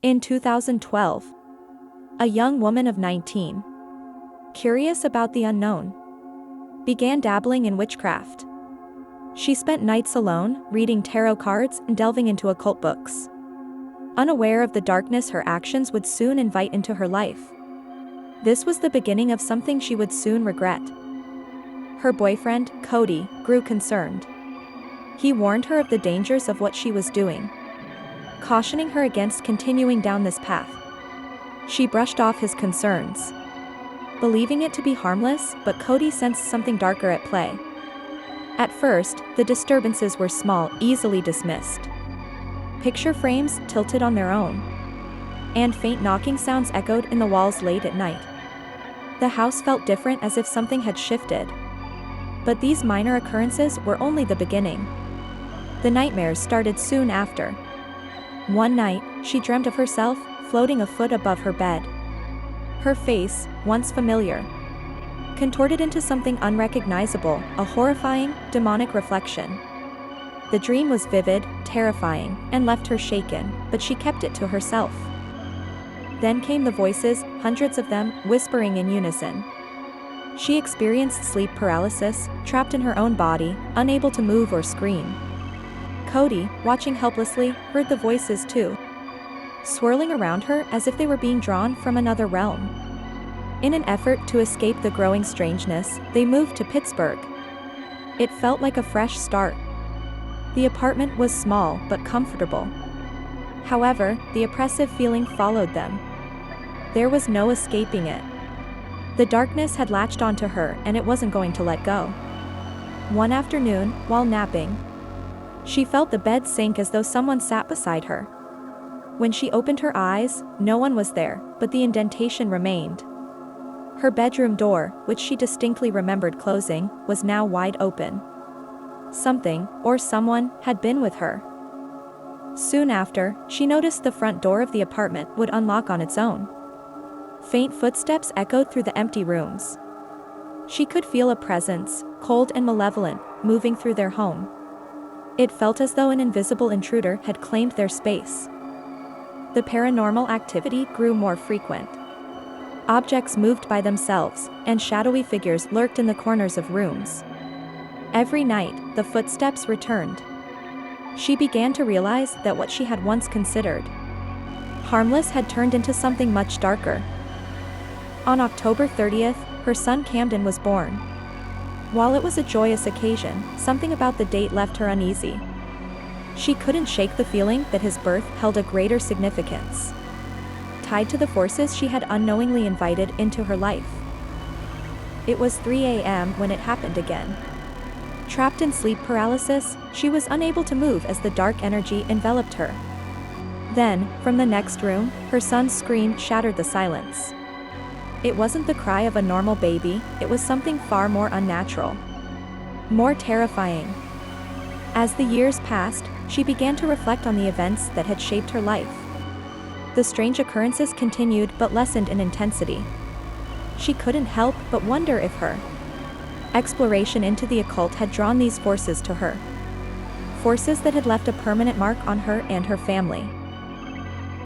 In 2012, a young woman of 19, curious about the unknown, began dabbling in witchcraft. She spent nights alone, reading tarot cards and delving into occult books. Unaware of the darkness her actions would soon invite into her life. This was the beginning of something she would soon regret. Her boyfriend, Cody, grew concerned. He warned her of the dangers of what she was doing, cautioning her against continuing down this path. She brushed off his concerns, believing it to be harmless, but Cody sensed something darker at play. At first, the disturbances were small, easily dismissed. Picture frames tilted on their own, and faint knocking sounds echoed in the walls late at night. The house felt different, as if something had shifted. But these minor occurrences were only the beginning. The nightmares started soon after. One night, she dreamt of herself floating a foot above her bed. Her face, once familiar, contorted into something unrecognizable, a horrifying, demonic reflection. The dream was vivid, terrifying, and left her shaken, but she kept it to herself. Then came the voices, hundreds of them, whispering in unison. She experienced sleep paralysis, trapped in her own body, unable to move or scream. Cody, watching helplessly, heard the voices too, swirling around her as if they were being drawn from another realm. In an effort to escape the growing strangeness, they moved to Pittsburgh. It felt like a fresh start. The apartment was small but comfortable. However, the oppressive feeling followed them. There was no escaping it. The darkness had latched onto her, and it wasn't going to let go. One afternoon, while napping, she felt the bed sink as though someone sat beside her. When she opened her eyes, no one was there, but the indentation remained. Her bedroom door, which she distinctly remembered closing, was now wide open. Something, or someone, had been with her. Soon after, she noticed the front door of the apartment would unlock on its own. Faint footsteps echoed through the empty rooms. She could feel a presence, cold and malevolent, moving through their home. It felt as though an invisible intruder had claimed their space. The paranormal activity grew more frequent. Objects moved by themselves, and shadowy figures lurked in the corners of rooms. Every night, the footsteps returned. She began to realize that what she had once considered harmless had turned into something much darker. On October 30th, her son Camden was born. While it was a joyous occasion, something about the date left her uneasy. She couldn't shake the feeling that his birth held a greater significance, tied to the forces she had unknowingly invited into her life. It was 3 a.m. when it happened again. Trapped in sleep paralysis, she was unable to move as the dark energy enveloped her. Then, from the next room, her son's scream shattered the silence. It wasn't the cry of a normal baby, it was something far more unnatural, more terrifying. As the years passed, she began to reflect on the events that had shaped her life. The strange occurrences continued but lessened in intensity. She couldn't help but wonder if her exploration into the occult had drawn these forces to her. Forces that had left a permanent mark on her and her family.